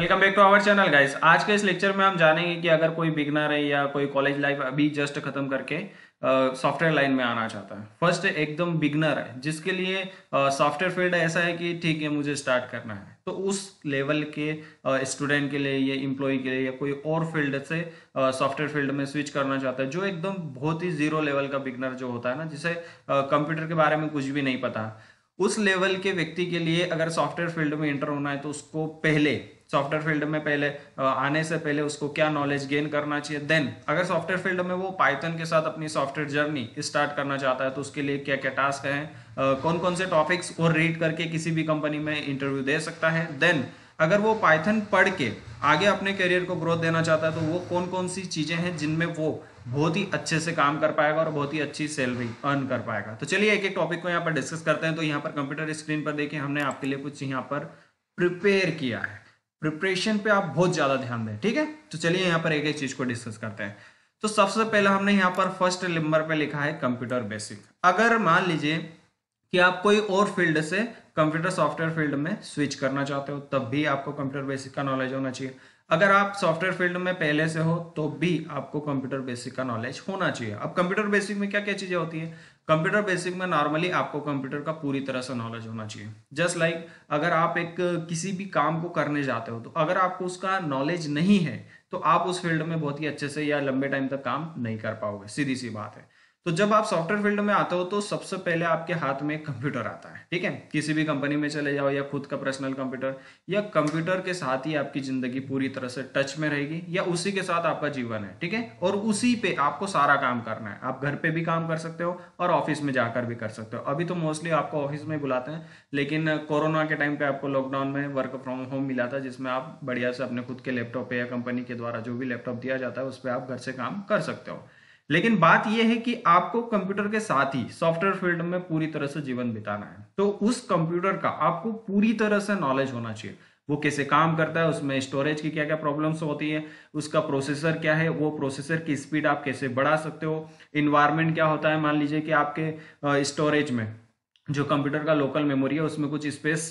Welcome back to our channel guys. आज के इस लेक्चर में हम जानेंगे कि अगर कोई बिगनर है या कोई कॉलेज लाइफ अभी जस्ट खत्म करके सॉफ्टवेयर लाइन में आना चाहता है। फर्स्ट एकदम बिगनर है जिसके लिए सॉफ्टवेयर फील्ड ऐसा है कि ठीक है मुझे स्टार्ट करना है, तो उस लेवल के स्टूडेंट के लिए या एम्प्लॉय के लिए या कोई और फील्ड से सॉफ्टवेयर फील्ड में स्विच करना चाहता है, जो एकदम बहुत ही जीरो लेवल का बिगनर जो होता है ना, जिसे कंप्यूटर के बारे में कुछ भी नहीं पता, उस लेवल के व्यक्ति के लिए अगर सॉफ्टवेयर फील्ड में एंटर होना है तो उसको पहले सॉफ्टवेयर फील्ड में आने से पहले उसको क्या नॉलेज गेन करना चाहिए। देन अगर सॉफ्टवेयर फील्ड में वो पाइथन के साथ अपनी सॉफ्टवेयर जर्नी स्टार्ट करना चाहता है तो उसके लिए क्या क्या टास्क हैं, कौन कौन से टॉपिक्स और रीड करके किसी भी कंपनी में इंटरव्यू दे सकता है। देन अगर वो पाइथन पढ़ के आगे अपने करियर को ग्रोथ देना चाहता है तो वो कौन कौन सी चीजें हैं जिनमें वो बहुत ही अच्छे से काम कर पाएगा और बहुत ही अच्छी सैलरी अर्न कर पाएगा। तो चलिए एक एक टॉपिक को यहाँ पर डिस्कस करते हैं। तो यहाँ पर कंप्यूटर स्क्रीन पर देखिए, हमने आपके लिए कुछ यहाँ पर प्रिपेयर किया है। प्रिपरेशन पे आप बहुत ज्यादा ध्यान दें, ठीक है। तो चलिए यहाँ पर एक एक चीज को डिस्कस करते हैं। तो सबसे पहले हमने यहाँ पर फर्स्ट नंबर पे लिखा है कंप्यूटर बेसिक। अगर मान लीजिए कि आप कोई और फील्ड से कंप्यूटर सॉफ्टवेयर फील्ड में स्विच करना चाहते हो, तब भी आपको कंप्यूटर बेसिक का नॉलेज होना चाहिए। अगर आप सॉफ्टवेयर फील्ड में पहले से हो तो भी आपको कंप्यूटर बेसिक का नॉलेज होना चाहिए। अब कंप्यूटर बेसिक में क्या क्या चीजें होती है? कंप्यूटर बेसिक में नॉर्मली आपको कंप्यूटर का पूरी तरह से नॉलेज होना चाहिए। जस्ट लाइक अगर आप एक किसी भी काम को करने जाते हो तो अगर आपको उसका नॉलेज नहीं है तो आप उस फील्ड में बहुत ही अच्छे से या लंबे टाइम तक काम नहीं कर पाओगे, सीधी सी बात है। तो जब आप सॉफ्टवेयर फील्ड में आते हो तो सबसे पहले आपके हाथ में कंप्यूटर आता है, ठीक है। किसी भी कंपनी में चले जाओ या खुद का पर्सनल कंप्यूटर, या कंप्यूटर के साथ ही आपकी जिंदगी पूरी तरह से टच में रहेगी या उसी के साथ आपका जीवन है, ठीक है। और उसी पे आपको सारा काम करना है। आप घर पे भी काम कर सकते हो और ऑफिस में जाकर भी कर सकते हो। अभी तो मोस्टली आपको ऑफिस में बुलाते हैं, लेकिन कोरोना के टाइम पे आपको लॉकडाउन में वर्क फ्रॉम होम मिला था, जिसमें आप बढ़िया से अपने खुद के लैपटॉप पे या कंपनी के द्वारा जो भी लैपटॉप दिया जाता है उस पर आप घर से काम कर सकते हो। लेकिन बात यह है कि आपको कंप्यूटर के साथ ही सॉफ्टवेयर फील्ड में पूरी तरह से जीवन बिताना है, तो उस कंप्यूटर का आपको पूरी तरह से नॉलेज होना चाहिए। वो कैसे काम करता है, उसमें स्टोरेज की क्या क्या प्रॉब्लम्स होती है, उसका प्रोसेसर क्या है, वो प्रोसेसर की स्पीड आप कैसे बढ़ा सकते हो, इन्वायरमेंट क्या होता है। मान लीजिए कि आपके स्टोरेज में जो कंप्यूटर का लोकल मेमोरी है उसमें कुछ स्पेस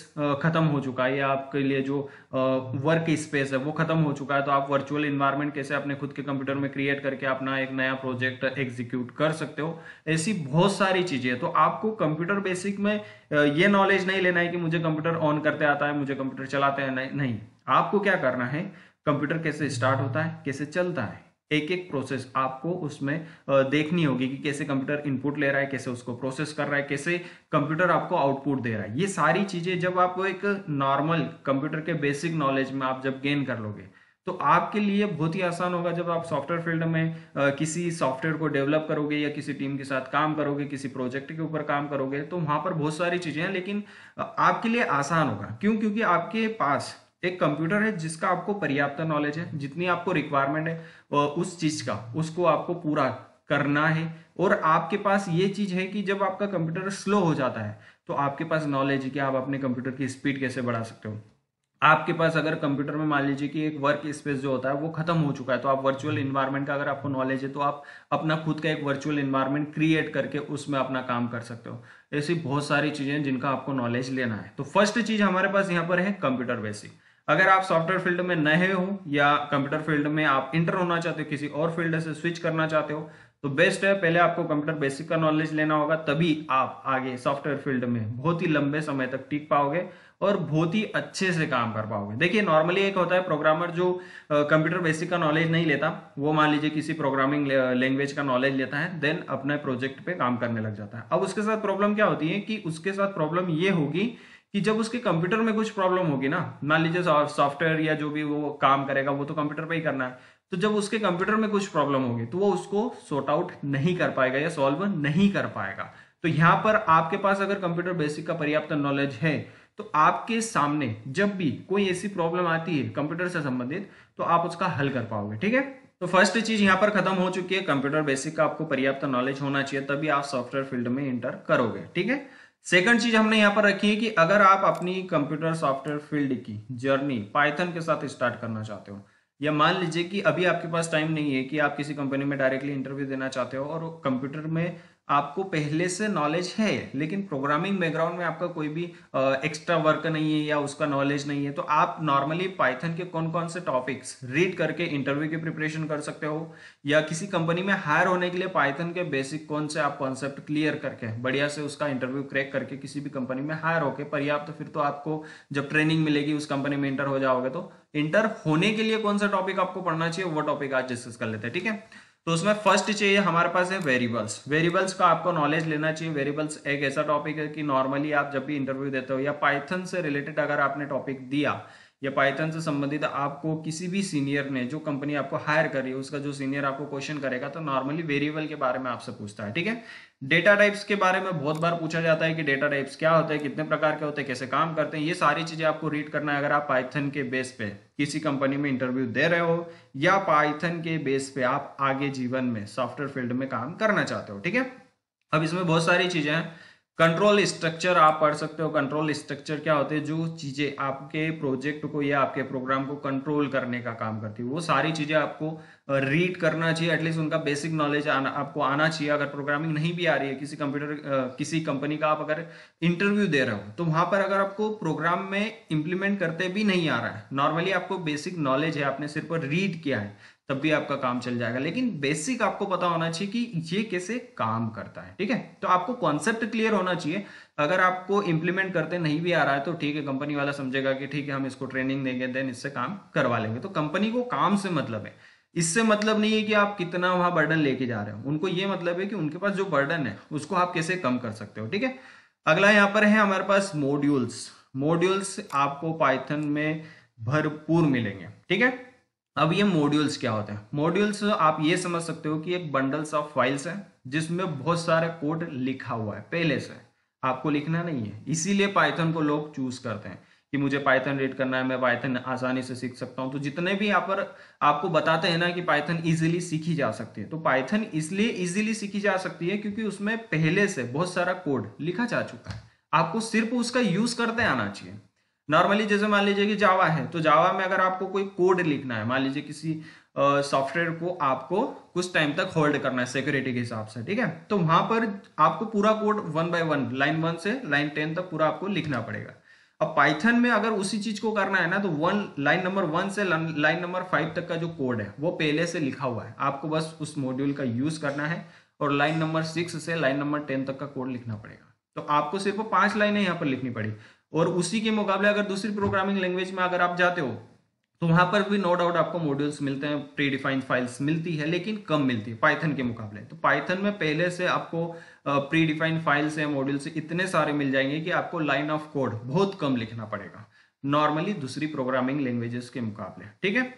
खत्म हो चुका है, या आपके लिए जो वर्क स्पेस है वो खत्म हो चुका है, तो आप वर्चुअल इन्वायरमेंट कैसे अपने खुद के कंप्यूटर में क्रिएट करके अपना एक नया प्रोजेक्ट एग्जीक्यूट कर सकते हो। ऐसी बहुत सारी चीजें हैं। तो आपको कंप्यूटर बेसिक में ये नॉलेज नहीं लेना है कि मुझे कंप्यूटर ऑन करते आता है, मुझे कंप्यूटर चलाते हैं, नहीं। आपको क्या करना है, कंप्यूटर कैसे स्टार्ट होता है, कैसे चलता है, एक एक प्रोसेस आपको उसमें देखनी होगी कि कैसे कंप्यूटर इनपुट ले रहा है, कैसे उसको प्रोसेस कर रहा है, कैसे कंप्यूटर आपको आउटपुट दे रहा है। ये सारी चीजें जब आप एक नॉर्मल कंप्यूटर के बेसिक नॉलेज में आप जब गेन कर लोगे तो आपके लिए बहुत ही आसान होगा। जब आप सॉफ्टवेयर फील्ड में किसी सॉफ्टवेयर को डेवलप करोगे या किसी टीम के साथ काम करोगे, किसी प्रोजेक्ट के ऊपर काम करोगे, तो वहां पर बहुत सारी चीजें हैं, लेकिन आपके लिए आसान होगा। क्यों? क्योंकि आपके पास एक कंप्यूटर है जिसका आपको पर्याप्त नॉलेज है, जितनी आपको रिक्वायरमेंट है उस चीज का उसको आपको पूरा करना है। और आपके पास ये चीज है कि जब आपका कंप्यूटर स्लो हो जाता है तो आपके पास नॉलेज है कि आप अपने कंप्यूटर की स्पीड कैसे बढ़ा सकते हो। आपके पास अगर कंप्यूटर में मान लीजिए कि एक वर्क स्पेस जो होता है वो खत्म हो चुका है, तो आप वर्चुअल इन्वायरमेंट का अगर आपको नॉलेज है तो आप अपना खुद का एक वर्चुअल इन्वायरमेंट क्रिएट करके उसमें अपना काम कर सकते हो। ऐसी बहुत सारी चीजें हैं जिनका आपको नॉलेज लेना है। तो फर्स्ट चीज हमारे पास यहाँ पर है कंप्यूटर बेसिक। अगर आप सॉफ्टवेयर फील्ड में नए हो या कंप्यूटर फील्ड में आप इंटर होना चाहते हो, किसी और फील्ड से स्विच करना चाहते हो, तो बेस्ट है पहले आपको कंप्यूटर बेसिक का नॉलेज लेना होगा, तभी आप आगे सॉफ्टवेयर फील्ड में बहुत ही लंबे समय तक टिक पाओगे और बहुत ही अच्छे से काम कर पाओगे। देखिए नॉर्मली एक होता है प्रोग्रामर जो कंप्यूटर बेसिक का नॉलेज नहीं लेता, वो मान लीजिए किसी प्रोग्रामिंग लैंग्वेज का नॉलेज लेता है, देन अपने प्रोजेक्ट पे काम करने लग जाता है। अब उसके साथ प्रॉब्लम क्या होती है कि उसके साथ प्रॉब्लम ये होगी कि जब उसके कंप्यूटर में कुछ प्रॉब्लम होगी ना, मान लीजिए सॉफ्टवेयर या जो भी वो काम करेगा वो तो कंप्यूटर पे ही करना है, तो जब उसके कंप्यूटर में कुछ प्रॉब्लम होगी तो वो उसको सॉर्ट आउट नहीं कर पाएगा या सॉल्व नहीं कर पाएगा। तो यहां पर आपके पास अगर कंप्यूटर बेसिक का पर्याप्त नॉलेज है तो आपके सामने जब भी कोई ऐसी प्रॉब्लम आती है कंप्यूटर से संबंधित तो आप उसका हल कर पाओगे, ठीक है। तो फर्स्ट चीज यहां पर खत्म हो चुकी है, कंप्यूटर बेसिक का आपको पर्याप्त नॉलेज होना चाहिए, तभी आप सॉफ्टवेयर फील्ड में इंटर करोगे, ठीक है। सेकंड चीज हमने यहां पर रखी है कि अगर आप अपनी कंप्यूटर सॉफ्टवेयर फील्ड की जर्नी पाइथन के साथ स्टार्ट करना चाहते हो, या मान लीजिए कि अभी आपके पास टाइम नहीं है कि आप किसी कंपनी में डायरेक्टली इंटरव्यू देना चाहते हो और कंप्यूटर में आपको पहले से नॉलेज है, लेकिन प्रोग्रामिंग बैकग्राउंड में आपका कोई भी एक्स्ट्रा वर्क नहीं है या उसका नॉलेज नहीं है, तो आप नॉर्मली पाइथन के कौन कौन से टॉपिक्स रीड करके इंटरव्यू की प्रिपरेशन कर सकते हो, या किसी कंपनी में हायर होने के लिए पाइथन के बेसिक कौन से आप कॉन्सेप्ट क्लियर करके बढ़िया से उसका इंटरव्यू क्रैक करके किसी भी कंपनी में हायर होके पर्याप्त, तो फिर तो आपको जब ट्रेनिंग मिलेगी उस कंपनी में इंटर हो जाओगे, तो इंटर होने के लिए कौन सा टॉपिक आपको पढ़ना चाहिए वो टॉपिक आज डिस्कस कर लेते हैं। ठीक है, तो उसमें फर्स्ट चाहिए हमारे पास है वेरिएबल्स। वेरिएबल्स का आपको नॉलेज लेना चाहिए। वेरिएबल्स एक ऐसा टॉपिक है कि नॉर्मली आप जब भी इंटरव्यू देते हो या पाइथन से रिलेटेड अगर आपने टॉपिक दिया या पाइथन से संबंधित आपको किसी भी सीनियर ने, जो कंपनी आपको हायर कर रही है उसका जो सीनियर आपको क्वेश्चन करेगा, तो नॉर्मली वेरिएबल के बारे में आपसे पूछता है। ठीक है, डेटा टाइप्स के बारे में बहुत बार पूछा जाता है कि डेटा टाइप्स क्या होते हैं, कितने प्रकार के होते हैं, कैसे काम करते हैं, ये सारी चीजें आपको रीड करना है अगर आप पाइथन के बेस पे किसी कंपनी में इंटरव्यू दे रहे हो या पाइथन के बेस पे आप आगे जीवन में सॉफ्टवेयर फील्ड में काम करना चाहते हो। ठीक है, अब इसमें बहुत सारी चीजें हैं। कंट्रोल स्ट्रक्चर आप पढ़ सकते हो। कंट्रोल स्ट्रक्चर क्या होते हैं, जो चीजें आपके प्रोजेक्ट को या आपके प्रोग्राम को कंट्रोल करने का काम करती है, वो सारी चीजें आपको रीड करना चाहिए। एटलीस्ट उनका बेसिक नॉलेज आपको आना चाहिए। अगर प्रोग्रामिंग नहीं भी आ रही है, किसी कंपनी का आप अगर इंटरव्यू दे रहे हो, तो वहां पर अगर आपको प्रोग्राम में इंप्लीमेंट करते भी नहीं आ रहा है, नॉर्मली आपको बेसिक नॉलेज है, आपने सिर्फ रीड किया है, तब भी आपका काम चल जाएगा। लेकिन बेसिक आपको पता होना चाहिए कि ये कैसे काम करता है। ठीक है, तो आपको कॉन्सेप्ट क्लियर होना चाहिए। अगर आपको इंप्लीमेंट करते नहीं भी आ रहा है तो ठीक है, कंपनी वाला समझेगा कि ठीक है हम इसको ट्रेनिंग देंगे, देन इससे काम करवा लेंगे। तो कंपनी को काम से मतलब है, इससे मतलब नहीं है कि आप कितना वहां बर्डन लेके जा रहे हो। उनको ये मतलब है कि उनके पास जो बर्डन है उसको आप कैसे कम कर सकते हो। ठीक है, अगला यहाँ पर है हमारे पास मॉड्यूल्स। मॉड्यूल्स आपको पाइथन में भरपूर मिलेंगे। ठीक है, अब ये मॉड्यूल्स क्या होते हैं? मॉड्यूल्स आप ये समझ सकते हो कि एक बंडल्स ऑफ फाइल्स है जिसमें बहुत सारे कोड लिखा हुआ है, पहले से आपको लिखना नहीं है। इसीलिए पाइथन को लोग चूज करते हैं कि मुझे पाइथन रीड करना है, मैं पाइथन आसानी से सीख सकता हूं। तो जितने भी यहाँ पर आपको बताते हैं ना कि पाइथन इजीली सीखी जा सकती है, तो पाइथन इसलिए इजीली सीखी जा सकती है क्योंकि उसमें पहले से बहुत सारा कोड लिखा जा चुका है। आपको सिर्फ उसका यूज करते आना चाहिए। नॉर्मली जैसे मान लीजिए कि जावा है, तो जावा में अगर आपको कोई कोड लिखना है, मान लीजिए किसी सॉफ्टवेयर को आपको कुछ टाइम तक होल्ड करना है सिक्योरिटी के हिसाब से, ठीक है, तो वहां पर आपको पूरा कोड 1 बाय 1 लाइन 1 से लाइन 10 तक पूरा आपको लिखना पड़ेगा। अब पाइथन में अगर उसी चीज को करना है ना, तो लाइन नंबर 1 से लाइन नंबर 5 तक का जो कोड है वो पहले से लिखा हुआ है, आपको बस उस मॉड्यूल का यूज करना है और लाइन नंबर 6 से लाइन नंबर 10 तक का कोड लिखना पड़ेगा। तो आपको सिर्फ 5 लाइनें यहाँ पर लिखनी पड़ी। और उसी के मुकाबले अगर दूसरी प्रोग्रामिंग लैंग्वेज में अगर आप जाते हो तो वहां पर भी नो डाउट आपको मॉड्यूल्स मिलते हैं, प्री डिफाइंड फाइल्स मिलती है, लेकिन कम मिलती है पाइथन के मुकाबले। तो पाइथन में पहले से आपको प्री डिफाइंड फाइल्स है, मॉड्यूल्स इतने सारे मिल जाएंगे कि आपको लाइन ऑफ कोड बहुत कम लिखना पड़ेगा नॉर्मली दूसरी प्रोग्रामिंग लैंग्वेजेस के मुकाबले। ठीक है,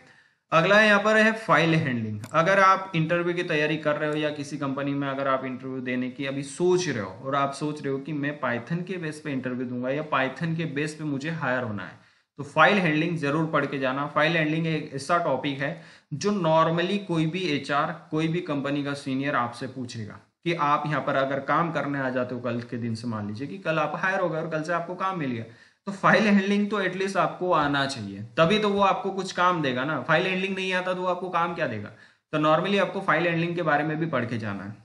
अगला यहाँ पर है फाइल हैंडलिंग। अगर आप इंटरव्यू की तैयारी कर रहे हो या किसी कंपनी में अगर आप इंटरव्यू देने की अभी सोच रहे हो और आप सोच रहे हो कि मैं पाइथन के बेस पे इंटरव्यू दूंगा या पाइथन के बेस पे मुझे हायर होना है, तो फाइल हैंडलिंग जरूर पढ़ के जाना। फाइल हैंडलिंग एक ऐसा टॉपिक है जो नॉर्मली कोई भी एचआर, कोई भी कंपनी का सीनियर आपसे पूछेगा कि आप यहाँ पर अगर काम करने आ जाते हो कल के दिन से, मान लीजिए कि कल आप हायर हो गए और कल से आपको काम मिल गया, तो फाइल हैंडलिंग तो एटलीस्ट आपको आना चाहिए, तभी तो वो आपको कुछ काम देगा ना। फाइल हैंडलिंग नहीं आता तो वो आपको काम क्या देगा? तो नॉर्मली आपको फाइल हैंडलिंग के बारे में भी पढ़ के जाना है।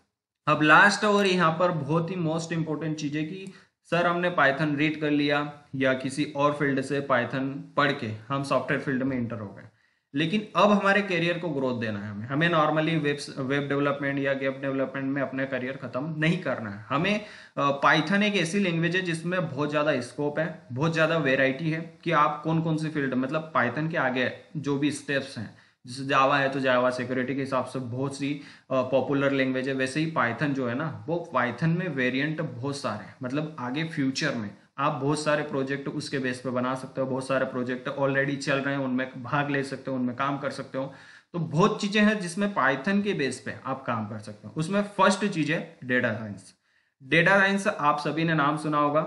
अब लास्ट और यहाँ पर बहुत ही मोस्ट इंपॉर्टेंट चीज है कि सर हमने पाइथन रीड कर लिया या किसी और फील्ड से पाइथन पढ़ के हम सॉफ्टवेयर फील्ड में इंटर हो गए, लेकिन अब हमारे करियर को ग्रोथ देना है। हमें नॉर्मली वेब डेवलपमेंट या गेम डेवलपमेंट में अपना करियर खत्म नहीं करना है। हमें पाइथन एक ऐसी लैंग्वेज है जिसमें बहुत ज़्यादा स्कोप है, बहुत ज़्यादा वेराइटी है कि आप कौन कौन सी फील्ड, मतलब पाइथन के आगे जो भी स्टेप्स हैं, जैसे जावा है तो जावा सिक्योरिटी के हिसाब से बहुत सी पॉपुलर लैंग्वेज है, वैसे ही पाइथन जो है ना, वो पाइथन में वेरिएंट बहुत सारे हैं। मतलब आगे फ्यूचर में आप बहुत सारे प्रोजेक्ट उसके बेस पे बना सकते हो, बहुत सारे प्रोजेक्ट ऑलरेडी चल रहे हैं, उनमें भाग ले सकते हो, उनमें काम कर सकते हो। तो बहुत चीजें हैं जिसमें पाइथन के बेस पे आप काम कर सकते हो। उसमें फर्स्ट चीज है डेटा साइंस। डेटा साइंस आप सभी ने नाम सुना होगा।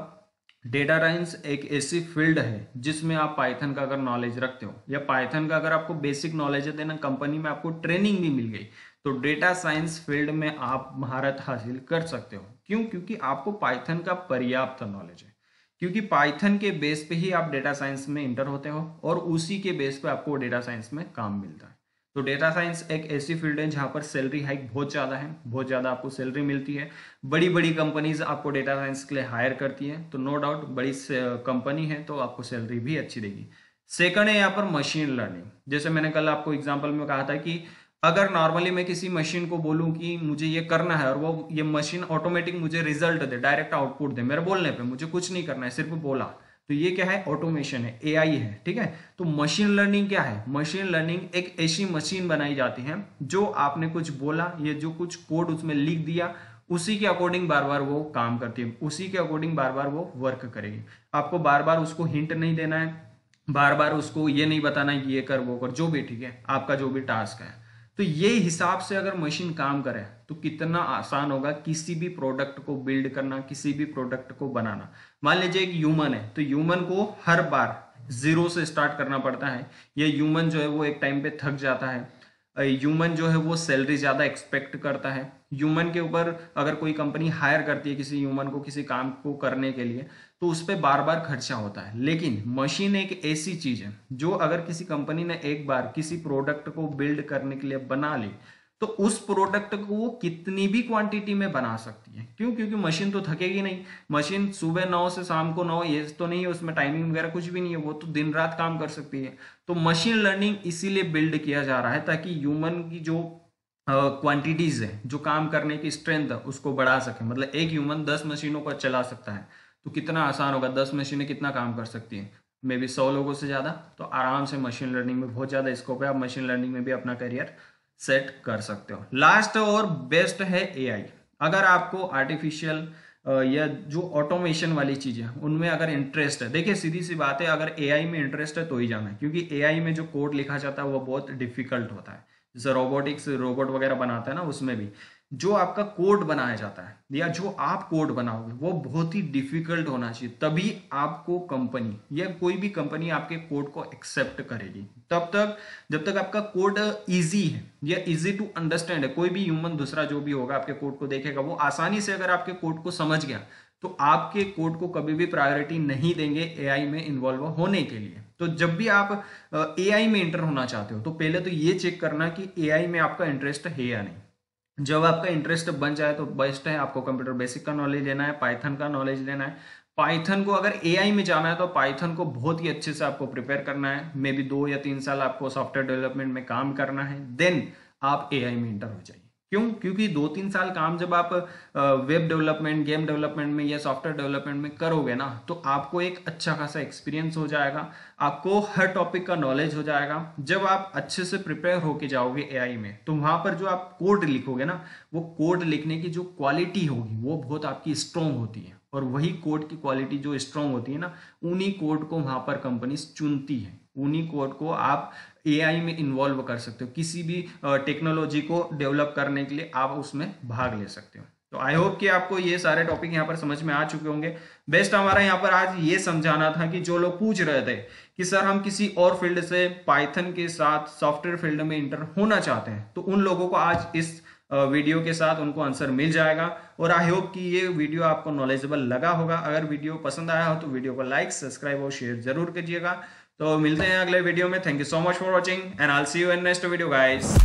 डेटा साइंस एक ऐसी फील्ड है जिसमें आप पाइथन का अगर नॉलेज रखते हो या पाइथन का अगर आपको बेसिक नॉलेज है, देना कंपनी में आपको ट्रेनिंग भी मिल गई, तो डेटा साइंस फील्ड में आप महारत हासिल कर सकते हो। क्यों? क्योंकि आपको पाइथन का पर्याप्त नॉलेज है, क्योंकि पाइथन के बेस पे ही आप डेटा साइंस में इंटर होते हो और उसी के बेस पे आपको डेटा साइंस में काम मिलता है। तो डेटा साइंस एक ऐसी फील्ड है जहां पर सैलरी हाइक बहुत ज़्यादा है, बहुत ज़्यादा आपको सैलरी मिलती है। बड़ी बड़ी कंपनीज आपको डेटा साइंस के लिए हायर करती है, तो नो डाउट बड़ी कंपनी है तो आपको सैलरी भी अच्छी देगी। सेकंड है यहाँ पर मशीन लर्निंग। जैसे मैंने कल आपको एग्जाम्पल में कहा था कि अगर नॉर्मली मैं किसी मशीन को बोलूं कि मुझे ये करना है और वो ये मशीन ऑटोमेटिक मुझे रिजल्ट दे, डायरेक्ट आउटपुट दे मेरे बोलने पे, मुझे कुछ नहीं करना है, सिर्फ बोला, तो ये क्या है? ऑटोमेशन है, एआई है, ठीक है। तो मशीन लर्निंग क्या है? मशीन लर्निंग एक ऐसी मशीन बनाई जाती है जो आपने कुछ बोला, ये जो कुछ कोड उसमें लिख दिया, उसी के अकॉर्डिंग बार बार वो काम करती है, उसी के अकॉर्डिंग बार बार वो वर्क करेगी। आपको बार बार उसको हिंट नहीं देना है, बार बार उसको ये नहीं बताना है कि ये कर वो कर, जो भी, ठीक है, आपका जो भी टास्क है। तो ये हिसाब से अगर मशीन काम करे तो कितना आसान होगा किसी भी प्रोडक्ट को बिल्ड करना, किसी भी प्रोडक्ट को बनाना। मान लीजिए एक ह्यूमन है, तो ह्यूमन को हर बार जीरो से स्टार्ट करना पड़ता है। ये ह्यूमन जो है वो एक टाइम पे थक जाता है। ह्यूमन जो है वो सैलरी ज्यादा एक्सपेक्ट करता है। ह्यूमन के ऊपर अगर कोई कंपनी हायर करती है किसी ह्यूमन को किसी काम को करने के लिए, तो उस पर बार बार खर्चा होता है। लेकिन मशीन एक ऐसी चीज है जो अगर किसी कंपनी ने एक बार किसी प्रोडक्ट को बिल्ड करने के लिए बना ली, तो उस प्रोडक्ट को वो कितनी भी क्वांटिटी में बना सकती है। क्यों? क्योंकि मशीन तो थकेगी नहीं। मशीन सुबह 9 से शाम को 9, ये तो नहीं है उसमें टाइमिंग वगैरह कुछ भी नहीं है, वो तो दिन रात काम कर सकती है। तो मशीन लर्निंग इसीलिए बिल्ड किया जा रहा है ताकि ह्यूमन की जो क्वांटिटीज है, जो काम करने की स्ट्रेंथ है, उसको बढ़ा सके। मतलब एक ह्यूमन 10 मशीनों को चला सकता है, तो कितना आसान होगा, 10 मशीनें कितना काम कर सकती हैं, मे बी 100 लोगों से ज़्यादा। तो आराम से मशीन लर्निंग में बहुत ज़्यादा स्कोप है, आप मशीन लर्निंग में भी अपना करियर सेट कर सकते हो। लास्ट और बेस्ट है एआई। अगर आपको आर्टिफिशियल या जो ऑटोमेशन वाली चीजें उनमें अगर इंटरेस्ट है, देखिए सीधी सी बात है, अगर एआई में इंटरेस्ट है तो ही जाना है, क्योंकि एआई में जो कोड लिखा जाता है वो बहुत डिफिकल्ट होता है। जैसे रोबोटिक्स, रोबोट वगैरह बनाता है ना, उसमें भी जो आपका कोड बनाया जाता है या जो आप कोड बनाओगे वो बहुत ही डिफिकल्ट होना चाहिए, तभी आपको कंपनी या कोई भी कंपनी आपके कोड को एक्सेप्ट करेगी। तब तक जब तक आपका कोड इजी है या इजी टू अंडरस्टैंड है, कोई भी ह्यूमन दूसरा जो भी होगा आपके कोड को देखेगा, वो आसानी से अगर आपके कोड को समझ गया तो आपके कोड को कभी भी प्रायोरिटी नहीं देंगे एआई में इन्वॉल्व होने के लिए। तो जब भी आप एआई में इंटर होना चाहते हो तो पहले तो ये चेक करना कि एआई में आपका इंटरेस्ट है या नहीं। जब आपका इंटरेस्ट बन जाए तो बेस्ट है, आपको कंप्यूटर बेसिक का नॉलेज लेना है, पाइथन का नॉलेज लेना है। पाइथन को अगर एआई में जाना है तो पाइथन को बहुत ही अच्छे से आपको प्रिपेयर करना है, मे बी 2 या 3 साल आपको सॉफ्टवेयर डेवलपमेंट में काम करना है, देन आप एआई में इंटर हो जाइए। क्यों? क्योंकि 2-3 साल काम जब आप वेब डेवलपमेंट, गेम डेवलपमेंट में या सॉफ्टवेयर डेवलपमेंट में करोगे ना, तो आपको एक अच्छा खासा एक्सपीरियंस हो जाएगा, आपको हर टॉपिक का नॉलेज हो जाएगा। जब आप अच्छे से प्रिपेयर होके जाओगे एआई में, तो वहां पर जो आप कोड लिखोगे ना, वो कोड लिखने की जो क्वालिटी होगी वो बहुत आपकी स्ट्रांग होती है। और वही कोड की क्वालिटी जो स्ट्रांग होती है ना, उन्हीं कोड को वहां पर कंपनीज चुनती है, उन्हीं कोड को आप एआई में इन्वॉल्व कर सकते हो। किसी भी टेक्नोलॉजी को डेवलप करने के लिए आप उसमें भाग ले सकते हो। तो आई होप कि आपको ये सारे टॉपिक यहाँ पर समझ में आ चुके होंगे। बेस्ट हमारा यहाँ पर आज ये समझाना था कि जो लोग पूछ रहे थे कि सर हम किसी और फील्ड से पाइथन के साथ सॉफ्टवेयर फील्ड में इंटर होना चाहते हैं, तो उन लोगों को आज इस वीडियो के साथ उनको आंसर मिल जाएगा। और आई होप कि ये वीडियो आपको नॉलेजेबल लगा होगा। अगर वीडियो पसंद आया हो तो वीडियो को लाइक, सब्सक्राइब और शेयर जरूर कीजिएगा। तो मिलते हैं अगले वीडियो में। Thank you so much for watching and I will see you in next video guys.